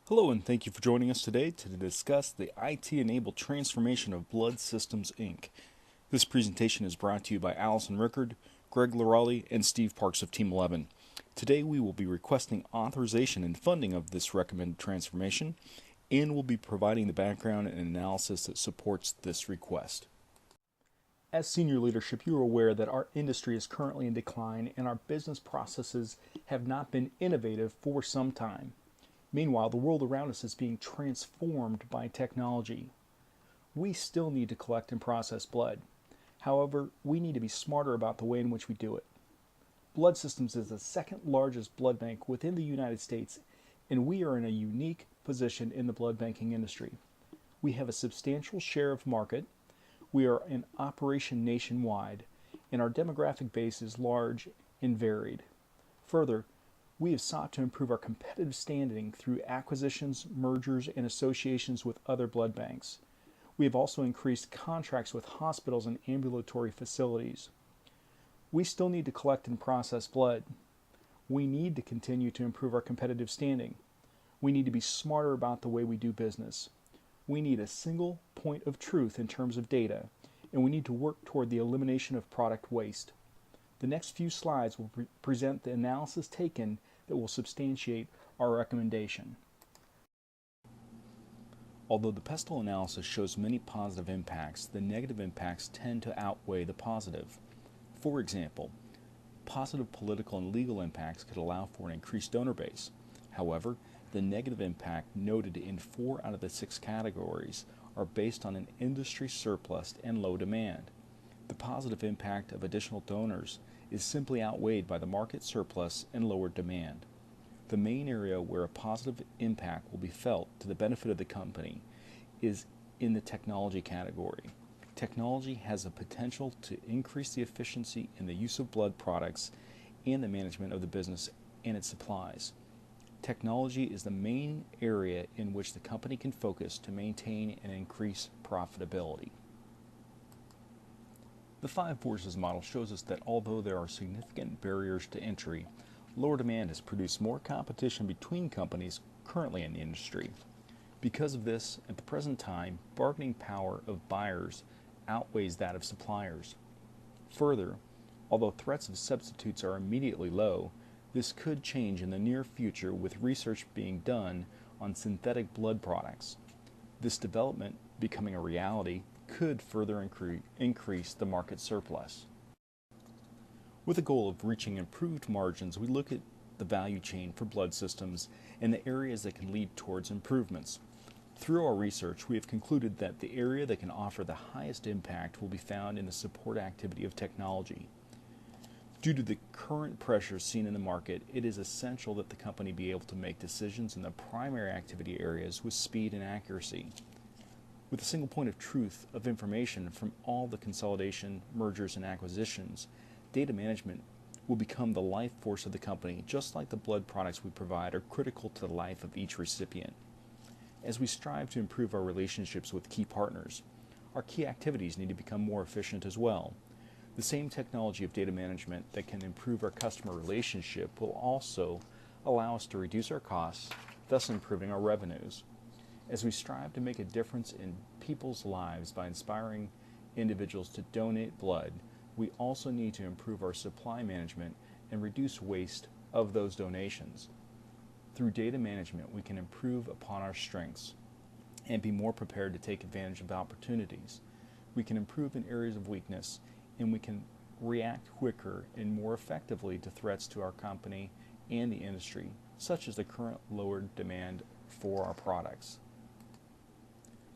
Hello, and thank you for joining us today to discuss the IT-enabled transformation of Blood Systems, Inc. This presentation is brought to you by Allison Rickard, Greg Larali, and Steve Parks of Team 11. Today we will be requesting authorization and funding of this recommended transformation, and will be providing the background and analysis that supports this request. As senior leadership, you are aware that our industry is currently in decline and our business processes have not been innovative for some time. Meanwhile, the world around us is being transformed by technology. We still need to collect and process blood. However, we need to be smarter about the way in which we do it. Blood Systems is the second largest blood bank within the United States, and we are in a unique position in the blood banking industry. We have a substantial share of market, we are in operation nationwide, and our demographic base is large and varied. Further, we have sought to improve our competitive standing through acquisitions, mergers, and associations with other blood banks. We have also increased contracts with hospitals and ambulatory facilities. We still need to collect and process blood. We need to continue to improve our competitive standing. We need to be smarter about the way we do business. We need a single point of truth in terms of data, and we need to work toward the elimination of product waste. The next few slides will present the analysis taken that will substantiate our recommendation. Although the pestle analysis shows many positive impacts, the negative impacts tend to outweigh the positive. For example, positive political and legal impacts could allow for an increased donor base. However, the negative impact noted in 4 out of the 6 categories are based on an industry surplus and low demand. The positive impact of additional donors is simply outweighed by the market surplus and lower demand. The main area where a positive impact will be felt to the benefit of the company is in the technology category. Technology has a potential to increase the efficiency in the use of blood products and the management of the business and its supplies. Technology is the main area in which the company can focus to maintain and increase profitability. The 5 forces model shows us that although there are significant barriers to entry, lower demand has produced more competition between companies currently in the industry. Because of this, at the present time, bargaining power of buyers outweighs that of suppliers. Further, although threats of substitutes are immediately low, this could change in the near future with research being done on synthetic blood products. This development becoming a reality could further increase the market surplus. With the goal of reaching improved margins, we look at the value chain for blood systems and the areas that can lead towards improvements. Through our research, we have concluded that the area that can offer the highest impact will be found in the support activity of technology. Due to the current pressures seen in the market, it is essential that the company be able to make decisions in the primary activity areas with speed and accuracy. With a single point of truth of information from all the consolidation, mergers, and acquisitions, data management will become the life force of the company, just like the blood products we provide are critical to the life of each recipient. As we strive to improve our relationships with key partners, our key activities need to become more efficient as well. The same technology of data management that can improve our customer relationship will also allow us to reduce our costs, thus improving our revenues. As we strive to make a difference in people's lives by inspiring individuals to donate blood, we also need to improve our supply management and reduce waste of those donations. Through data management, we can improve upon our strengths and be more prepared to take advantage of opportunities. We can improve in areas of weakness, and we can react quicker and more effectively to threats to our company and the industry, such as the current lower demand for our products.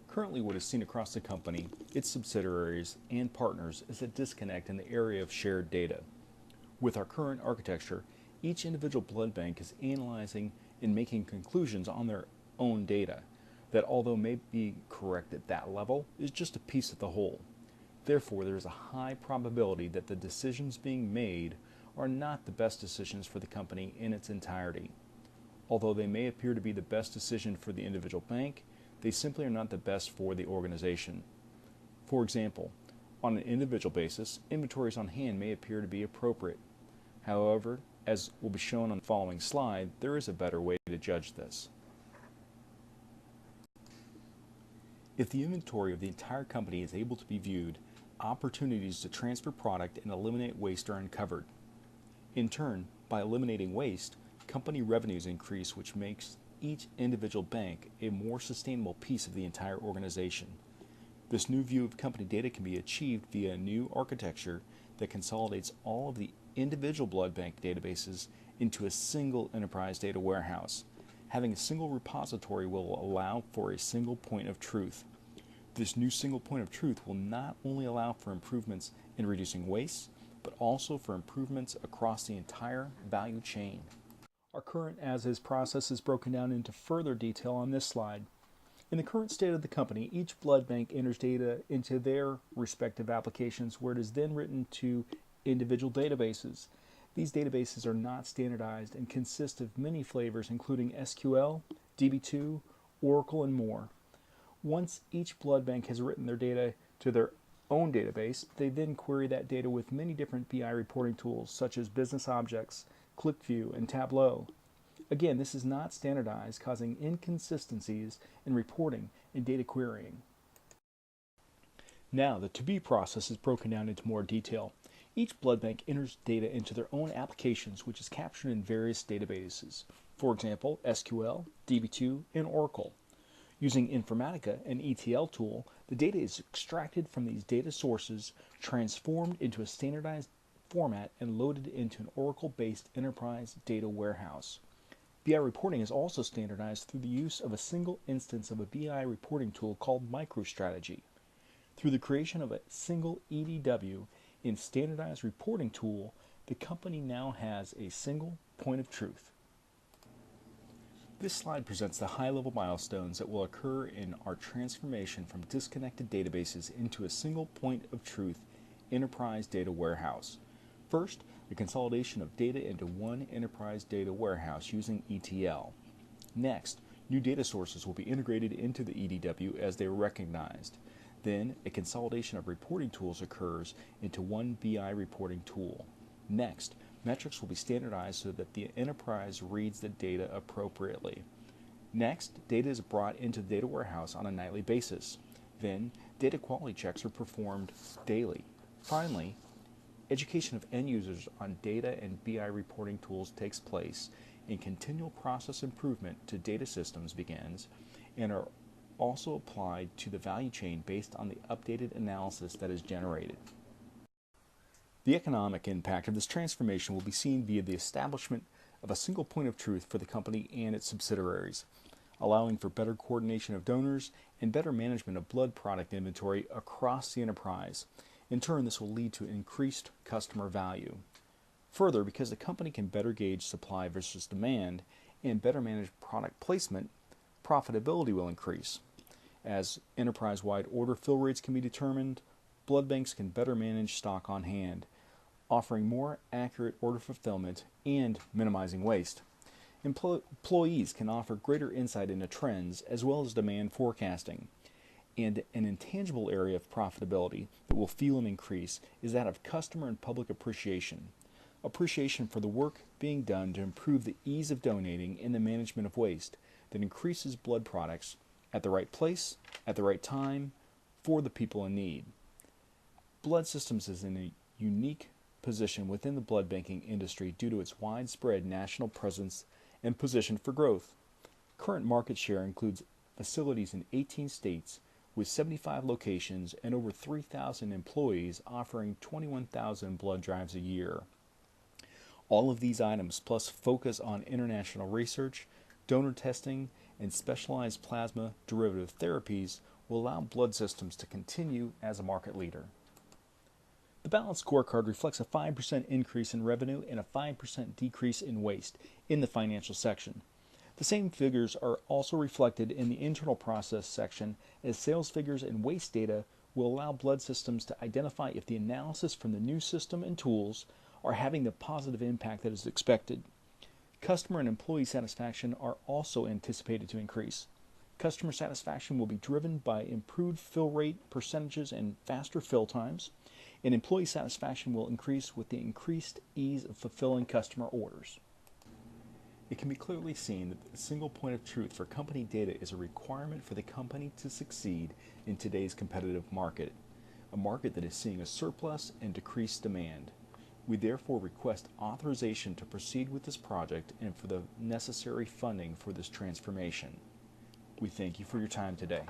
Currently, what is seen across the company, its subsidiaries, and partners is a disconnect in the area of shared data. With our current architecture, each individual blood bank is analyzing and making conclusions on their own data that, although may be correct at that level, is just a piece of the whole. Therefore, there is a high probability that the decisions being made are not the best decisions for the company in its entirety. Although they may appear to be the best decision for the individual bank, they simply are not the best for the organization. For example, on an individual basis, inventories on hand may appear to be appropriate. However, as will be shown on the following slide, there is a better way to judge this. If the inventory of the entire company is able to be viewed, opportunities to transfer product and eliminate waste are uncovered. In turn, by eliminating waste, company revenues increase, which makes each individual bank a more sustainable piece of the entire organization. This new view of company data can be achieved via a new architecture that consolidates all of the individual blood bank databases into a single enterprise data warehouse. Having a single repository will allow for a single point of truth. This new single point of truth will not only allow for improvements in reducing waste, but also for improvements across the entire value chain. Our current as-is process is broken down into further detail on this slide. In the current state of the company, each blood bank enters data into their respective applications where it is then written to individual databases. These databases are not standardized and consist of many flavors including SQL, DB2, Oracle, and more. Once each blood bank has written their data to their own database, they then query that data with many different BI reporting tools such as Business Objects, ClickView, and Tableau. Again, this is not standardized, causing inconsistencies in reporting and data querying. Now, the to-be process is broken down into more detail. Each blood bank enters data into their own applications, which is captured in various databases. For example, SQL, DB2, and Oracle. Using Informatica, an ETL tool, the data is extracted from these data sources, transformed into a standardized format, and loaded into an Oracle-based enterprise data warehouse. BI reporting is also standardized through the use of a single instance of a BI reporting tool called MicroStrategy. Through the creation of a single EDW and standardized reporting tool, the company now has a single point of truth. This slide presents the high-level milestones that will occur in our transformation from disconnected databases into a single point of truth enterprise data warehouse. First, the consolidation of data into one enterprise data warehouse using ETL. Next, new data sources will be integrated into the EDW as they are recognized. Then, a consolidation of reporting tools occurs into one BI reporting tool. Next, metrics will be standardized so that the enterprise reads the data appropriately. Next, data is brought into the data warehouse on a nightly basis. Then, data quality checks are performed daily. Finally, education of end users on data and BI reporting tools takes place, and continual process improvement to data systems begins and are also applied to the value chain based on the updated analysis that is generated. The economic impact of this transformation will be seen via the establishment of a single point of truth for the company and its subsidiaries, allowing for better coordination of donors and better management of blood product inventory across the enterprise. In turn, this will lead to increased customer value. Further, because the company can better gauge supply versus demand and better manage product placement, profitability will increase. As enterprise-wide order fill rates can be determined, blood banks can better manage stock on hand, offering more accurate order fulfillment and minimizing waste. Employees can offer greater insight into trends as well as demand forecasting. And an intangible area of profitability that will feel an increase is that of customer and public appreciation. Appreciation for the work being done to improve the ease of donating and the management of waste that increases blood products at the right place, at the right time, for the people in need. Blood Systems is in a unique position within the blood banking industry due to its widespread national presence and position for growth. Current market share includes facilities in 18 states with 75 locations and over 3,000 employees offering 21,000 blood drives a year. All of these items, plus focus on international research, donor testing, and specialized plasma derivative therapies, will allow Blood Systems to continue as a market leader. The balanced scorecard reflects a 5% increase in revenue and a 5% decrease in waste in the financial section. The same figures are also reflected in the internal process section, as sales figures and waste data will allow Blood Systems to identify if the analysis from the new system and tools are having the positive impact that is expected. Customer and employee satisfaction are also anticipated to increase. Customer satisfaction will be driven by improved fill rate percentages and faster fill times, and employee satisfaction will increase with the increased ease of fulfilling customer orders. It can be clearly seen that the single point of truth for company data is a requirement for the company to succeed in today's competitive market, a market that is seeing a surplus and decreased demand. We therefore request authorization to proceed with this project and for the necessary funding for this transformation. We thank you for your time today.